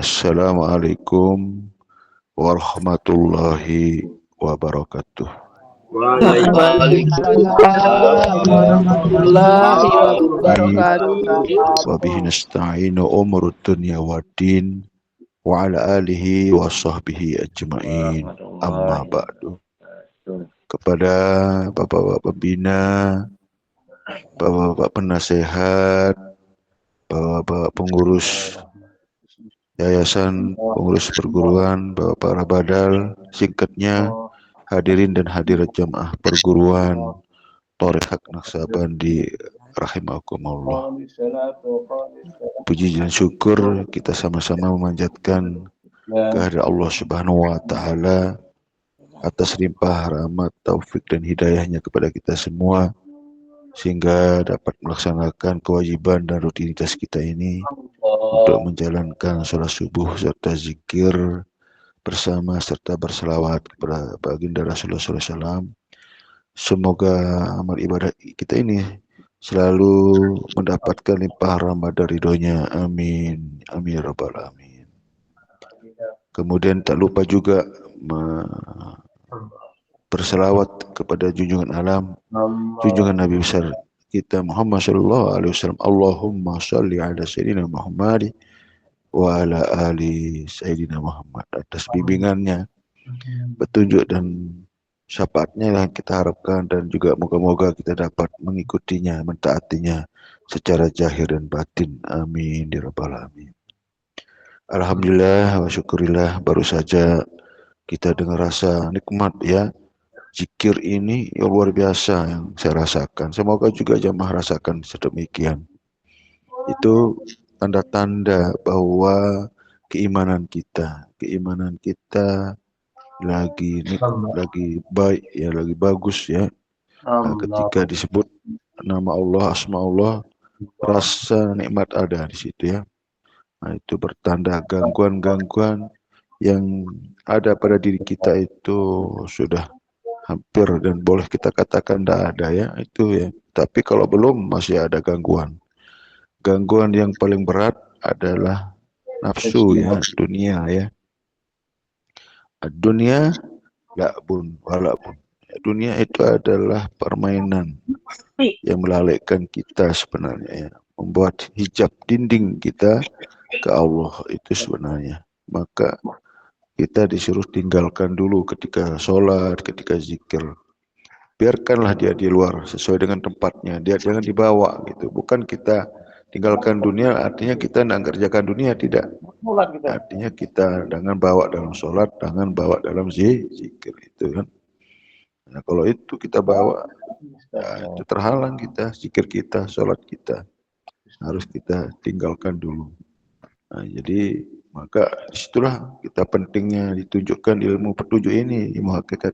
Assalamualaikum warahmatullahi wabarakatuh. Waalaikumsalam warahmatullahi wabarakatuh. Wabihi nasta'inu umurud dunya waddin wa ala alihi wa sahbihi ajma'in. Amma ba'du. Kepada bapak-bapak pembina, bapak-bapak penasehat, bapak-bapak pengurus yayasan, pengurus perguruan, bapak Rabadal, singkatnya hadirin dan hadirat jamaah perguruan Thariqat Naqsyabandi rahimakumullah. Puji dan syukur kita sama-sama memanjatkan kehadirat Allah Subhanahu wa taala atas limpah rahmat, taufik dan hidayahnya kepada kita semua sehingga dapat melaksanakan kewajiban dan rutinitas kita ini untuk menjalankan sholat subuh serta zikir bersama serta berselawat kepada baginda Rasulullah SAW. Semoga amal ibadah kita ini selalu mendapatkan limpah rahmat dari ridhonya. Amin. Amin ya rabbal alamin. Kemudian tak lupa juga berselawat kepada junjungan alam, junjungan Nabi besar kita Muhammad sallallahu alaihi wasallam. Allahumma shalli ala sayyidina Muhammad wa ala ali sayyidina Muhammad. Atas bimbingannya, petunjuk dan syafaatnya yang kita harapkan, dan juga moga-moga kita dapat mengikutinya, mentaatinya secara zahir dan batin. Amin ya rabbal alamin. Alhamdulillah wa syukurillah, baru saja kita dengar rasa nikmat ya. Zikir ini yang luar biasa yang saya rasakan. Semoga juga jamaah rasakan sedemikian. Itu tanda-tanda bahwa keimanan kita lagi baik ya, lagi bagus ya. Nah, ketika disebut nama Allah, asma Allah, rasa nikmat ada di situ ya. Nah, itu bertanda gangguan-gangguan yang ada pada diri kita itu sudah hampir dan boleh kita katakan tidak ada ya, itu ya. Tapi kalau belum, masih ada gangguan. Gangguan yang paling berat adalah nafsu ya, dunia ya. Dunia la'bun wala'bun. Dunia itu adalah permainan yang melalaikan kita sebenarnya ya. Membuat hijab dinding kita ke Allah itu sebenarnya. Maka kita disuruh tinggalkan dulu ketika sholat, ketika zikir. Biarkanlah dia di luar sesuai dengan tempatnya. Dia jangan dibawa gitu. Bukan kita tinggalkan dunia artinya kita tidak kerjakan dunia, tidak. Artinya kita jangan bawa dalam sholat, jangan bawa dalam zikir itu kan. Nah, kalau itu kita bawa, ya, itu terhalang kita, zikir kita, sholat kita. Harus kita tinggalkan dulu. Nah, jadi maka disitulah kita pentingnya ditunjukkan ilmu petunjuk ini, ilmu hakikat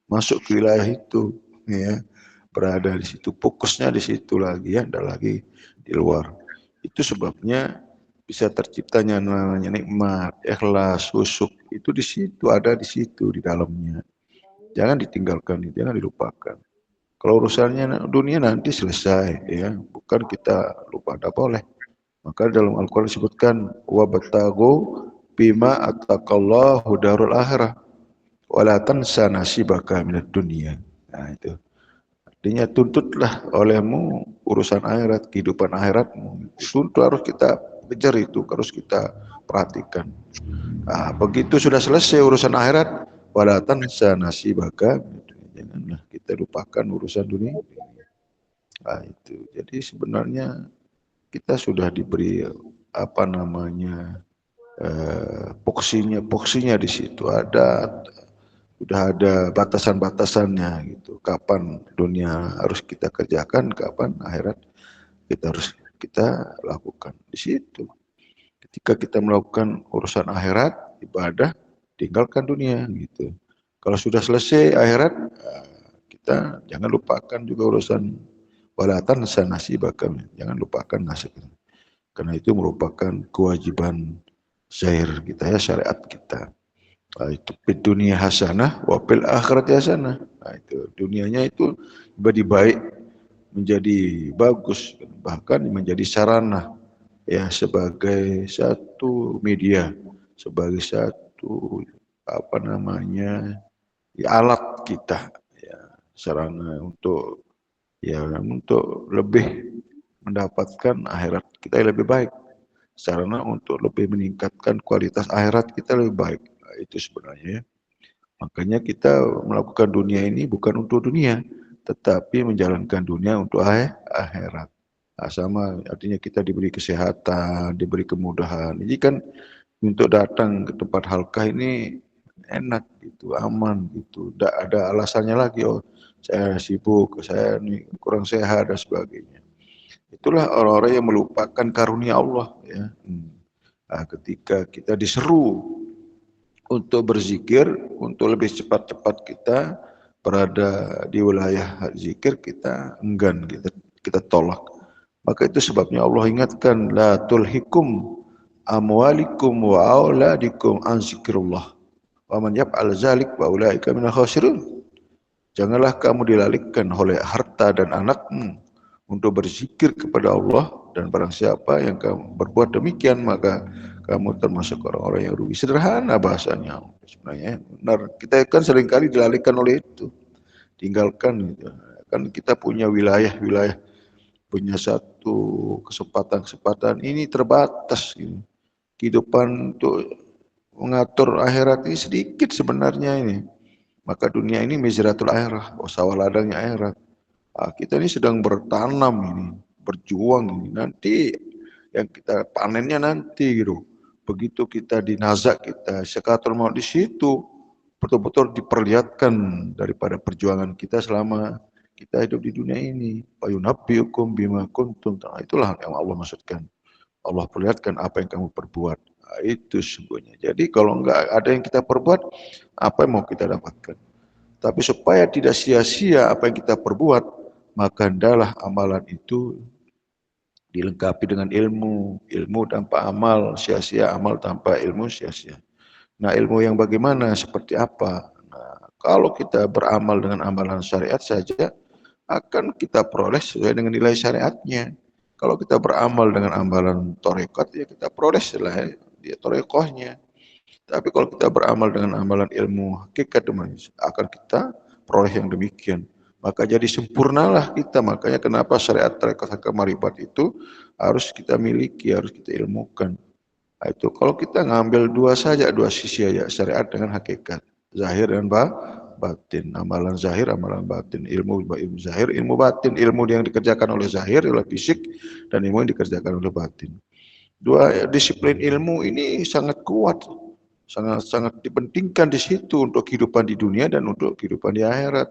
masuk ke wilayah itu ya, berada di situ, fokusnya di situ lagi ya, tidak lagi di luar. Itu sebabnya bisa terciptanya namanya nikmat, ikhlas, khusyuk, itu di situ, ada di situ di dalamnya. Jangan ditinggalkan, jangan dilupakan. Kalau urusannya dunia nanti selesai ya, bukan kita lupa, tidak boleh. Maka dalam Al-Quran disebutkan wabtagu bima ataqallahu darul akhirah wala tansa nasibaka minad dunya. Nah itu. Artinya tuntutlah olehmu urusan akhirat, kehidupan akhiratmu. Tuntut harus kita kejar itu, harus kita perhatikan. Nah, begitu sudah selesai urusan akhirat, wala tansa nasibaka minad dunya. Janganlah kita lupakan urusan dunia. Nah itu. Jadi sebenarnya kita sudah diberi apa namanya poksinya di situ sudah ada batasan-batasannya gitu. Kapan dunia harus kita kerjakan, kapan akhirat kita lakukan di situ. Ketika kita melakukan urusan akhirat, ibadah, tinggalkan dunia gitu. Kalau sudah selesai akhirat, kita jangan lupakan juga urusan walatan sanasi bakal, jangan lupakan nasibnya. Karena itu merupakan kewajiban zahir kita ya, syariat kita. Nah, itu dunia hasanah wa fil akhirati hasanah. Nah, itu dunianya itu menjadi baik, menjadi bagus, bahkan menjadi sarana ya sebagai satu media, sebagai satu apa namanya ya, alat kita, ya sarana untuk ya untuk lebih mendapatkan akhirat kita yang lebih baik, sarana untuk lebih meningkatkan kualitas akhirat kita lebih baik. Nah, itu sebenarnya ya. Makanya kita melakukan dunia ini bukan untuk dunia, tetapi menjalankan dunia untuk akhirat. Nah, sama artinya kita diberi kesehatan, diberi kemudahan. Jadi kan untuk datang ke tempat halkah ini enak gitu, aman gitu. Tidak ada alasannya lagi, oh saya sibuk, saya ini kurang sehat dan sebagainya. Itulah orang-orang yang melupakan karunia Allah ya. Nah, ketika kita diseru untuk berzikir, untuk lebih cepat-cepat kita berada di wilayah zikir, kita enggan, kita tolak. Maka itu sebabnya Allah ingatkan, la tulhikum amwalikum wa auladikum an zikrullah. Wa man yaf'al zalik fa ulaika minal khasirun. Janganlah kamu dilalaikan oleh harta dan anakmu untuk berzikir kepada Allah, dan barang siapa yang kamu berbuat demikian maka kamu termasuk orang-orang yang rugi. Sederhana bahasanya sebenarnya. Benar, kita kan seringkali dilalaikan oleh itu, tinggalkan gitu. Kan kita punya wilayah-wilayah, punya satu kesempatan ini terbatas ini. Kehidupan untuk mengatur akhirat ini sedikit sebenarnya ini. Maka dunia ini mezratul akhirah, sawah ladangnya akhirat. Nah, kita ini sedang bertanam ini, berjuang ini. Nanti yang kita panennya nanti gitu. Begitu kita dinazak, kita sekatul maut di situ, betul-betul diperlihatkan daripada perjuangan kita selama kita hidup di dunia ini. Fayunabbiukum bima kuntum. Nah, itulah yang Allah maksudkan. Allah perlihatkan apa yang kamu perbuat. Nah, itu sesungguhnya. Jadi kalau enggak ada yang kita perbuat, apa yang mau kita dapatkan? Tapi supaya tidak sia-sia apa yang kita perbuat, maka hendaklah amalan itu dilengkapi dengan ilmu. Ilmu tanpa amal sia-sia, amal tanpa ilmu sia-sia. Nah, ilmu yang bagaimana, seperti apa? Nah, kalau kita beramal dengan amalan syariat saja, akan kita peroleh sesuai dengan nilai syariatnya. Kalau kita beramal dengan amalan torekat, ya kita peroleh sesuai dia torekohnya. Tapi kalau kita beramal dengan amalan ilmu hakikat, akan kita peroleh yang demikian. Maka jadi sempurnalah kita. Makanya kenapa syariat tarekat hakam marifat itu harus kita miliki, harus kita ilmukan. Nah, itu kalau kita ngambil dua saja, dua sisi aja, syariat dengan hakikat, zahir dan batin, amalan zahir, amalan batin, ilmu zahir, ilmu batin, ilmu yang dikerjakan oleh zahir, oleh fisik, dan ilmu yang dikerjakan oleh batin. Dua disiplin ilmu ini sangat kuat, sangat dipentingkan di situ untuk kehidupan di dunia dan untuk kehidupan di akhirat.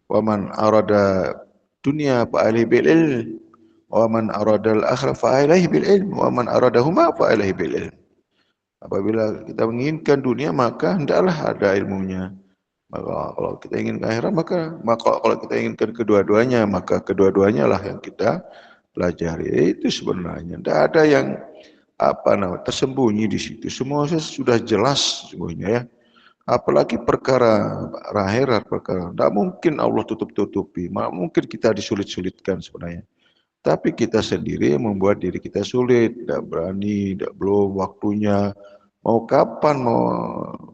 Wa man arada dunia fa alaihi bil ilm, wa man arada al akhirah fa alaihi bil ilm, wa man aradahuma fa alaihi bil ilm. Apabila kita menginginkan dunia, maka hendaklah ada ilmunya. Maka kalau kita ingin akhirat, maka kalau kita inginkan kedua-duanya, maka kedua-duanya lah yang kita pelajari. Itu sebenarnya tidak ada yang tersembunyi di situ. Semua sudah jelas semuanya ya. Apalagi perkara akhirat, perkara tidak mungkin Allah tutup-tutupi, mungkin kita disulit-sulitkan sebenarnya. Tapi kita sendiri yang membuat diri kita sulit, tidak berani, tidak belum waktunya. Mau kapan, mau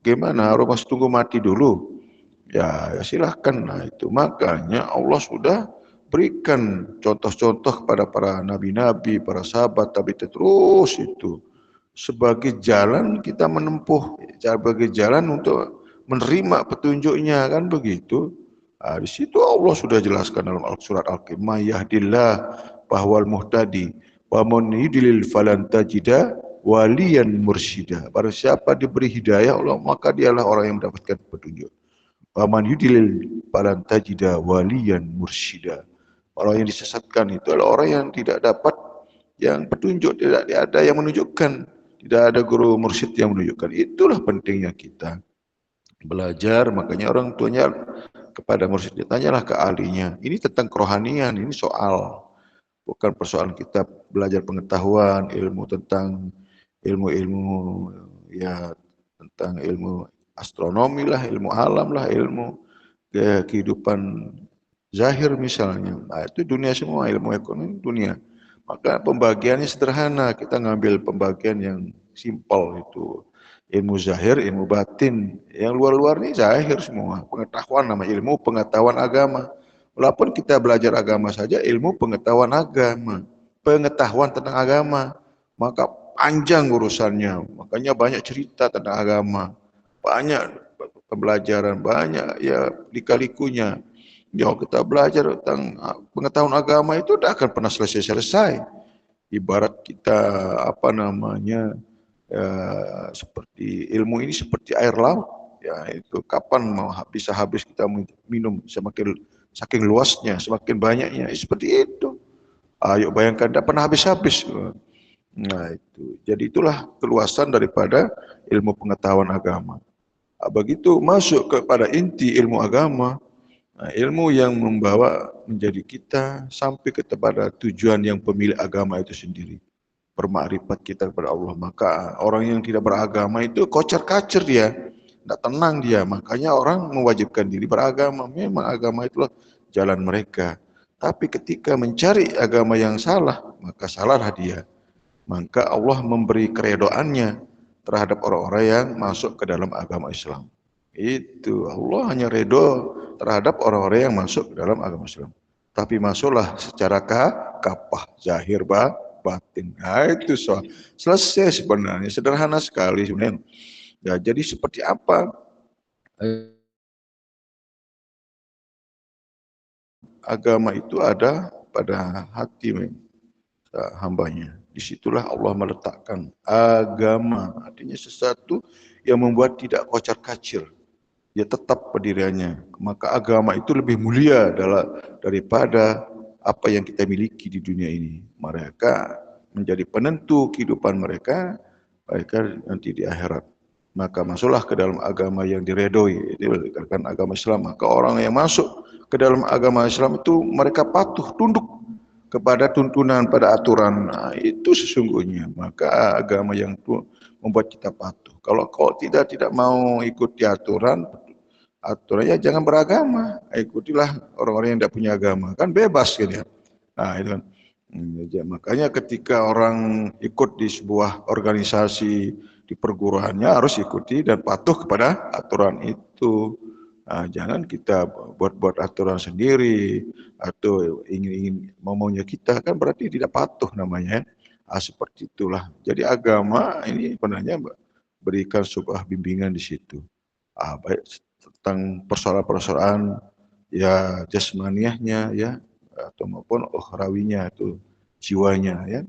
gimana, harus tunggu mati dulu. Ya silahkan. Nah itu makanya Allah sudah berikan contoh-contoh kepada para nabi-nabi, para sahabat, tapi terus itu sebagai jalan kita menempuh, sebagai jalan untuk menerima petunjuknya, kan begitu. Nah, di situ Allah sudah jelaskan dalam surat Al-Qiyamah, yahdillah bahwal muhtadi wa man yudlil falan tajida waliyan mursyida. Barang siapa diberi hidayah Allah, maka dialah orang yang mendapatkan petunjuk. Wa man yudlil falan tajida waliyan mursyida. Orang yang disesatkan itu adalah orang yang tidak dapat yang petunjuk, tidak ada yang menunjukkan, tidak ada guru mursyid yang menunjukkan. Itulah pentingnya kita belajar. Makanya orang tuanya kepada mursyid, tanyalah ke ahlinya. Ini tentang kerohanian, ini soal, bukan persoalan kita belajar pengetahuan, ilmu tentang ilmu-ilmu ya, tentang ilmu astronomi lah, ilmu alam lah, ilmu kehidupan zahir misalnya. Nah, itu dunia semua, ilmu ekonomi dunia. Maka pembagiannya sederhana, kita ngambil pembagian yang simpel itu. Ilmu zahir, ilmu batin. Yang luar-luar ini zahir semua. Pengetahuan nama ilmu pengetahuan agama. Walaupun kita belajar agama saja, ilmu pengetahuan agama. Pengetahuan tentang agama. Maka panjang urusannya. Makanya banyak cerita tentang agama. Banyak pembelajaran, banyak ya lika-likunya. Ya kita belajar tentang pengetahuan agama itu tidak akan pernah selesai-selesai. Ibarat kita apa namanya seperti ilmu ini seperti air laut. Ya itu kapan mau bisa habis kita minum semakin saking luasnya, semakin banyaknya. Seperti itu. Ayo bayangkan tidak pernah habis-habis. Nah itu. Jadi itulah keluasan daripada ilmu pengetahuan agama. Begitu masuk kepada inti ilmu agama, ilmu yang membawa menjadi kita sampai kepada tujuan yang pemilik agama itu sendiri. Bermakrifat kita kepada Allah. Maka orang yang tidak beragama itu kocar-kacir dia. Tidak tenang dia. Makanya orang mewajibkan diri beragama. Memang agama itulah jalan mereka. Tapi ketika mencari agama yang salah, maka salahlah dia. Maka Allah memberi keredoannya terhadap orang-orang yang masuk ke dalam agama Islam. Itu Allah hanya redho terhadap orang-orang yang masuk ke dalam agama Islam. Tapi masuklah secara kapah, zahir, batin. Nah, itu soal selesai sebenarnya, sederhana sekali sebenarnya. Ya, jadi seperti apa agama itu ada pada hati hambanya. Disitulah Allah meletakkan agama, artinya sesuatu yang membuat tidak kocar-kacir. Dia tetap pendiriannya. Maka agama itu lebih mulia daripada apa yang kita miliki di dunia ini. Mereka menjadi penentu kehidupan mereka nanti di akhirat. Maka masuklah ke dalam agama yang diredoi, itu dikatakan agama Islam. Maka orang yang masuk ke dalam agama Islam itu mereka patuh, tunduk kepada tuntunan, pada aturan. Nah, itu sesungguhnya. Maka agama yang membuat kita patuh. Kalau kau tidak mau ikuti aturannya jangan beragama, ikutilah orang-orang yang tidak punya agama, kan bebas gitu ya. Nah itu kan. Makanya ketika orang ikut di sebuah organisasi di perguruannya harus ikuti dan patuh kepada aturan itu. Nah, jangan kita buat-buat aturan sendiri atau ingin maunya kita, kan berarti tidak patuh namanya. Seperti itulah. Jadi agama ini sebenarnya berikan sebuah bimbingan di situ. Baik tentang persoalan-persoalan ya jasmaniahnya ya atau maupun ukhrawinya itu jiwanya ya,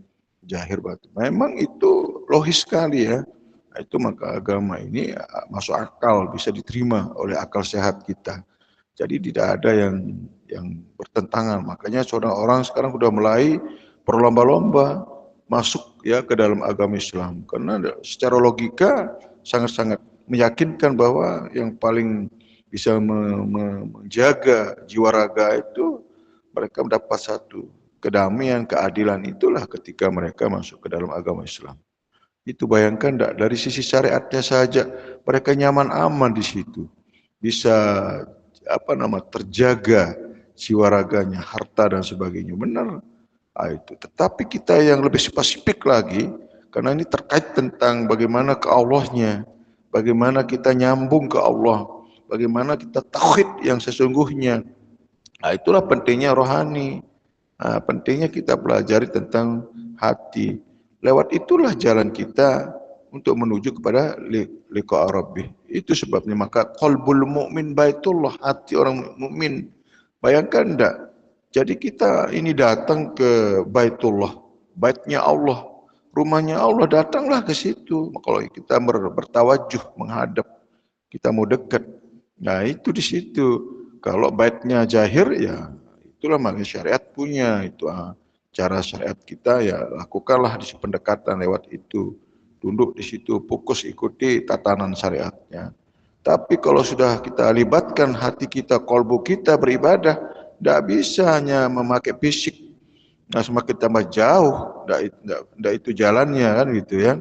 zahir batin. Memang itu logis sekali ya. Itu maka agama ini masuk akal, bisa diterima oleh akal sehat kita. Jadi tidak ada yang bertentangan. Makanya saudara orang sekarang sudah mulai berlomba-lomba masuk ya ke dalam agama Islam. Karena secara logika sangat-sangat meyakinkan bahwa yang paling bisa menjaga jiwa raga itu mereka mendapat satu kedamaian, keadilan itulah ketika mereka masuk ke dalam agama Islam. Itu bayangkan enggak, dari sisi syariatnya saja mereka nyaman aman di situ. Bisa terjaga jiwa raganya, harta dan sebagainya. Benar. Itu. Tetapi kita yang lebih spesifik lagi, karena ini terkait tentang bagaimana ke Allahnya, bagaimana kita nyambung ke Allah, bagaimana kita tauhid yang sesungguhnya. Itulah pentingnya rohani. Pentingnya kita pelajari tentang hati. Lewat itulah jalan kita untuk menuju kepada liqa rabbih. Itu sebabnya maka qalbul mu'min baitullah, hati orang mukmin. Bayangkan enggak? Jadi kita ini datang ke baitullah, baitnya Allah, rumahnya Allah, datanglah ke situ. Kalau kita bertawajuh menghadap, kita mau dekat. Nah, itu di situ. Kalau baitnya zahir ya itulah makna syariat punya itu. Cara syariat kita ya lakukanlah di pendekatan lewat itu. Tunduk di situ, fokus ikuti tatanan syariatnya. Tapi kalau sudah kita libatkan hati kita, kolbu kita beribadah, tidak bisa hanya memakai fisik. Nah, semakin tambah jauh, tidak itu jalannya kan gitu ya.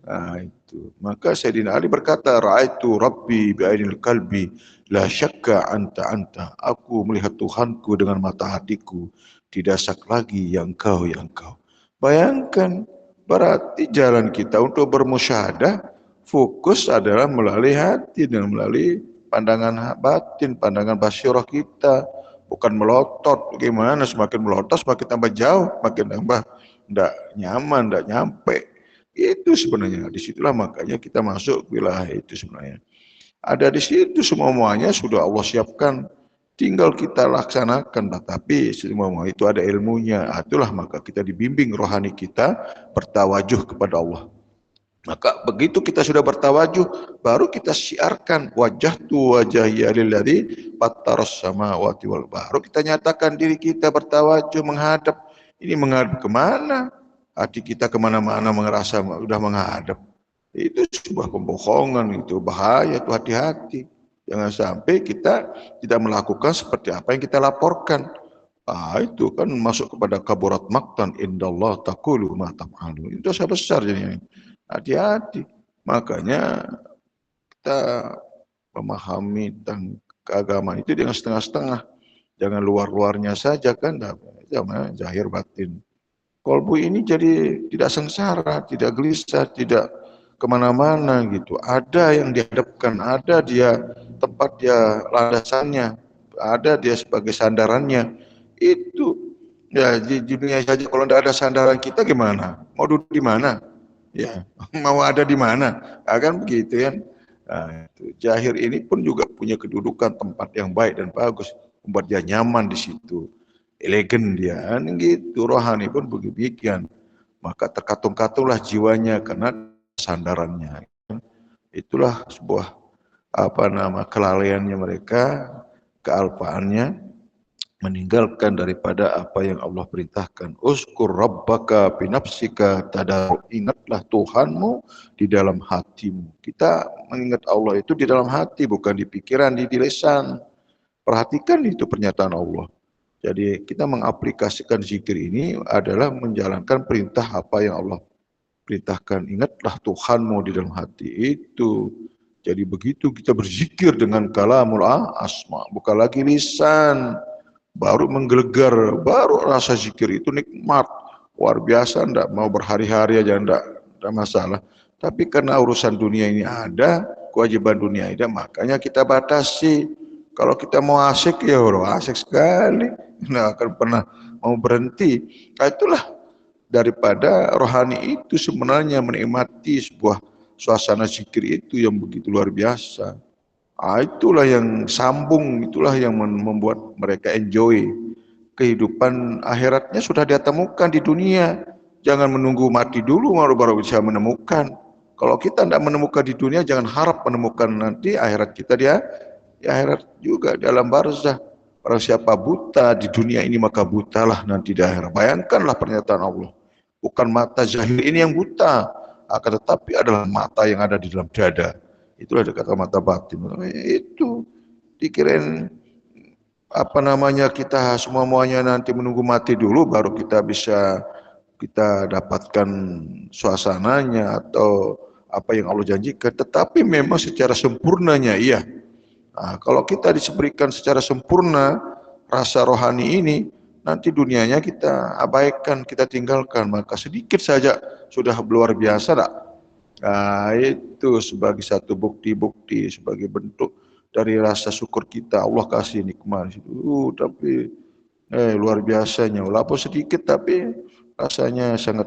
Nah, itu. Maka Sayyidina Ali berkata, Ra'aitu Rabbi bi'ainil qalbi, la syakka anta. Aku melihat Tuhanku dengan mata hatiku, tidak syak lagi yang kau. Bayangkan, berarti jalan kita untuk bermusyahadah fokus adalah melalui hati dan melalui pandangan batin, pandangan basyirah kita, bukan melotot. Gimana semakin melotot semakin tambah jauh, makin tambah tidak nyaman, tidak nyampe. Itu sebenarnya, disitulah makanya kita masuk wilayah itu sebenarnya. Ada di situ semuanya sudah Allah siapkan. Tinggal kita laksanakan, tapi semua itu ada ilmunya. Itulah maka kita dibimbing rohani kita bertawajuh kepada Allah. Maka begitu kita sudah bertawajuh, baru kita siarkan wajah tu wajahiyya lilladzi fattaras samawati wal baru kita nyatakan diri kita bertawajuh menghadap. Ini menghadap kemana? Hati kita kemana-mana merasa sudah menghadap. Itu sebuah pembohongan, itu bahaya, itu hati-hati. Jangan sampai kita tidak melakukan seperti apa yang kita laporkan. Itu kan masuk kepada kaburat maktan indallah taqulu ma taf'alu. Itu dosa besar jadinya. Hati-hati. Makanya kita memahami tentang keagamaan itu dengan setengah-setengah. Jangan luar-luarnya saja kan, jangan zahir batin. Kolbu ini jadi tidak sengsara, tidak gelisah, tidak kemana-mana gitu. Ada yang dihadapkan, ada dia tempat dia landasannya, ada dia sebagai sandarannya. Itu ya di dunia saja kalau tidak ada sandaran kita gimana? Mau duduk di mana? Ya, mau ada di mana? Akan begitu kan? Nah, itu. Zahir ini pun juga punya kedudukan tempat yang baik dan bagus, membuat dia nyaman di situ, elegan dia, kan gitu. Rohani pun begitu. Maka terkatung-katunglah jiwanya karena sandarannya. Itulah sebuah kelalaiannya mereka, kealpaannya, meninggalkan daripada apa yang Allah perintahkan. Uskur rabbaka binafsika tadarruk. Ingatlah Tuhanmu di dalam hatimu. Kita mengingat Allah itu di dalam hati, bukan di pikiran, di lisan. Perhatikan itu pernyataan Allah. Jadi kita mengaplikasikan zikir ini adalah menjalankan perintah apa yang Allah perintahkan. Ingatlah Tuhanmu di dalam hati itu. Jadi begitu kita berzikir dengan kalamul asma, bukan lagi lisan, baru menggelegar, baru rasa zikir itu nikmat, luar biasa. Ndak mau berhari-hari aja ndak masalah. Tapi karena urusan dunia ini ada, kewajiban dunia ada, makanya kita batasi. Kalau kita mau asik ya asik sekali, nggak akan pernah mau berhenti. Nah, itulah daripada rohani itu sebenarnya menikmati sebuah suasana zikir itu yang begitu luar biasa. Itulah yang sambung, itulah yang membuat mereka enjoy. Kehidupan akhiratnya sudah dia temukan di dunia. Jangan menunggu mati dulu baru bisa menemukan. Kalau kita tidak menemukan di dunia, jangan harap menemukan nanti akhirat kita di akhirat juga dalam barzah. Orang siapa buta di dunia ini maka butalah nanti di akhirat. Bayangkanlah pernyataan Allah. Bukan mata zahir ini yang buta, akan tetapi adalah mata yang ada di dalam dada. Itulah kata mata batin. Itu dikirain kita semuanya nanti menunggu mati dulu baru kita bisa kita dapatkan suasananya atau apa yang Allah janjikan. Tetapi memang secara sempurnanya iya. Nah, kalau kita diberikan secara sempurna rasa rohani ini, nanti dunianya kita abaikan, kita tinggalkan, maka sedikit saja sudah luar biasa tak? Nah, itu sebagai satu bukti-bukti, sebagai bentuk dari rasa syukur kita. Allah kasih nikmat itu, tapi luar biasanya. Walaupun sedikit, tapi rasanya sangat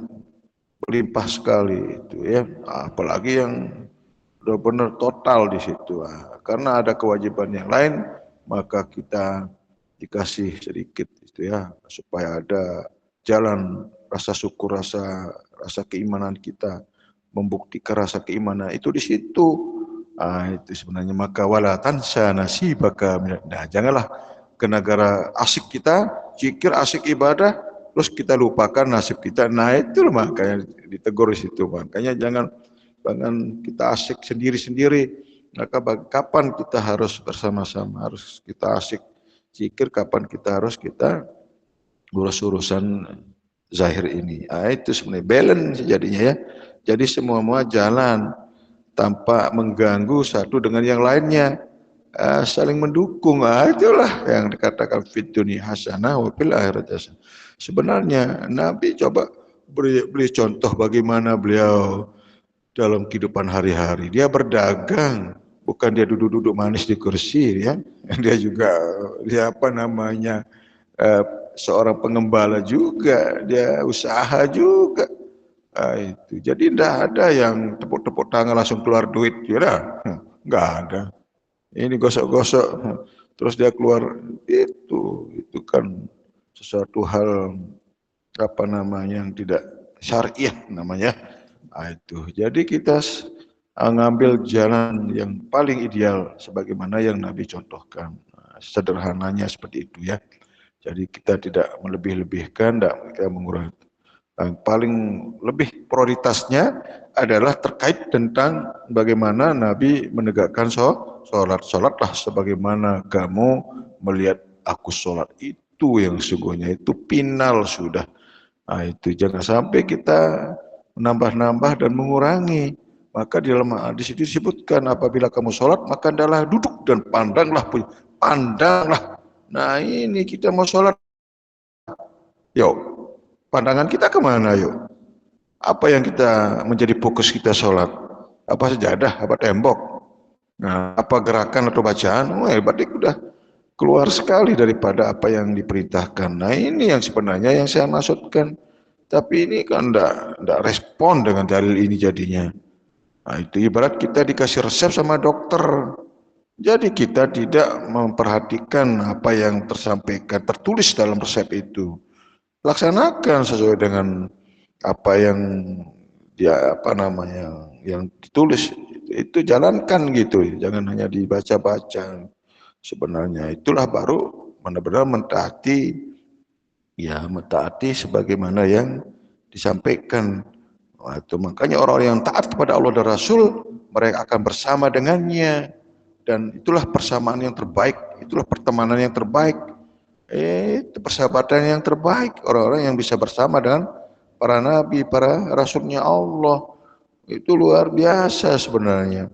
berlimpah sekali itu ya. Apalagi yang benar-benar total di situ. Karena ada kewajiban yang lain, maka kita dikasih sedikit itu ya, supaya ada jalan rasa syukur, rasa keimanan kita, membuktikan rasa keimanan itu di situ. Itu sebenarnya maka wala tansa nasibaka. Nah, janganlah ke negara asik kita, zikir asik ibadah, terus kita lupakan nasib kita. Nah, itu makanya ditegur di situ. Makanya jangan kita asik sendiri-sendiri. Maka kapan kita harus bersama-sama, harus kita asik zikir, kapan kita harus kita urus-urusan zahir ini. Itu sebenarnya balance jadinya ya. Jadi semua jalan tanpa mengganggu satu dengan yang lainnya, saling mendukung. Itulah yang dikatakan fit dunya hasanah wa fil akhirati hasanah. Sebenarnya Nabi coba beri contoh bagaimana beliau dalam kehidupan hari-hari. Dia berdagang, bukan dia duduk-duduk manis di kursi, ya. Dia apa namanya, seorang pengembala juga, dia usaha juga. Itu. Jadi tidak ada yang tepuk-tepuk tangan langsung keluar duit, ya, nggak ada. Ini gosok-gosok, terus dia keluar, itu kan sesuatu hal apa namanya yang tidak syariah namanya. Itu. Jadi kita ngambil jalan yang paling ideal sebagaimana yang Nabi contohkan. Sederhananya seperti itu, ya. Jadi kita tidak melebih-lebihkan, tidak kita mengurangi. Yang paling lebih prioritasnya adalah terkait tentang bagaimana Nabi menegakkan sholat. Sholatlah sebagaimana kamu melihat aku sholat. Itu yang sesungguhnya, itu final sudah. Itu jangan sampai kita menambah-nambah dan mengurangi. Maka di dalam hadis itu disebutkan, apabila kamu sholat maka adalah duduk dan pandanglah. Nah ini kita mau sholat, yuk pandangan kita kemana yuk? Apa yang kita menjadi fokus kita sholat? Apa sajadah, apa tembok? Nah, apa gerakan atau bacaan? Berarti udah keluar sekali daripada apa yang diperintahkan. Nah ini yang sebenarnya yang saya maksudkan. Tapi ini kan enggak respon dengan dalil ini jadinya. Nah, itu ibarat kita dikasih resep sama dokter. Jadi kita tidak memperhatikan apa yang tertulis dalam resep itu. Laksanakan sesuai dengan apa yang dia yang ditulis, itu jalankan gitu, jangan hanya dibaca-baca. Sebenarnya itulah baru benar-benar mentaati sebagaimana yang disampaikan. Itu makanya orang yang taat kepada Allah dan Rasul, mereka akan bersama dengannya, dan itulah persamaan yang terbaik, itulah pertemanan yang terbaik, itu persahabatan yang terbaik, orang-orang yang bisa bersama dengan para nabi, para rasulnya Allah. Itu luar biasa sebenarnya.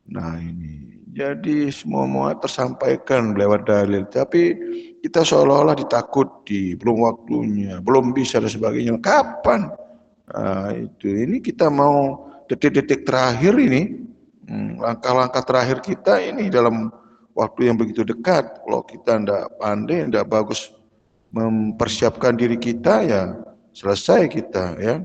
Nah ini, jadi semua tersampaikan lewat dalil, tapi kita seolah-olah ditakuti, belum waktunya, belum bisa dan sebagainya. Kapan? Nah, ini kita mau detik-detik terakhir ini, langkah-langkah terakhir kita ini dalam waktu yang begitu dekat. Kalau kita tidak pandai, tidak bagus mempersiapkan diri kita, ya selesai kita, ya.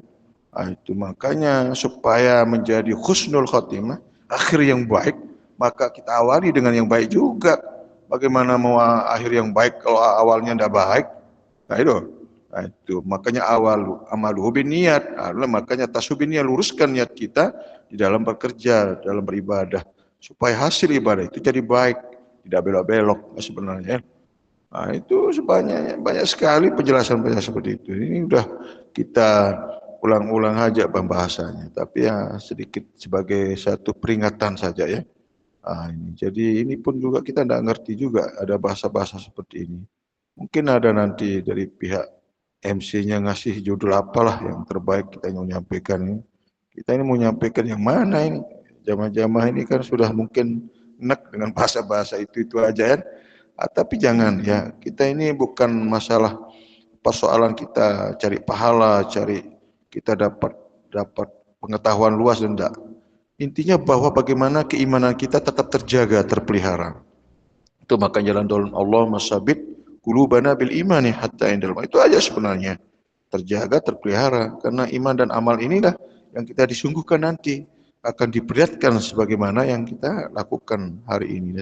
Nah, itu makanya supaya menjadi husnul khotimah, akhir yang baik, maka kita awali dengan yang baik juga. Bagaimana mau akhir yang baik kalau awalnya tidak baik? Nah itu makanya awal amaluhu bin niat. Makanya tasubin niat, luruskan niat kita di dalam bekerja, dalam beribadah, supaya hasil ibadah itu jadi baik, tidak belok-belok sebenarnya. Nah itu banyak sekali penjelasan-penjelasan seperti itu. Ini udah kita ulang-ulang aja pembahasannya, tapi ya sedikit sebagai satu peringatan saja, ya. Jadi ini pun juga kita tidak ngerti juga ada bahasa-bahasa seperti ini. Mungkin ada nanti dari pihak MC-nya ngasih judul apalah yang terbaik kita mau nyampaikan ini. Kita ini mau nyampaikan yang mana ini? Jamaah-jamaah ini kan sudah mungkin enak dengan bahasa-bahasa itu aja, ya. Tapi jangan, ya, kita ini bukan masalah persoalan kita cari pahala, kita dapat pengetahuan luas dan enggak. Intinya bahwa bagaimana keimanan kita tetap terjaga, terpelihara. Itu maka jalan tol Allah masabit qulubana bil imani hatta indal maut. Itu aja sebenarnya. Terjaga, terpelihara, karena iman dan amal inilah yang kita disungguhkan nanti akan diperlihatkan sebagaimana yang kita lakukan hari ini.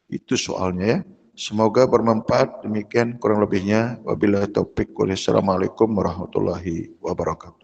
Itu soalnya, ya. Semoga bermanfaat. Demikian kurang lebihnya. Wabillahi taufik. Wassalamualaikum warahmatullahi wabarakatuh.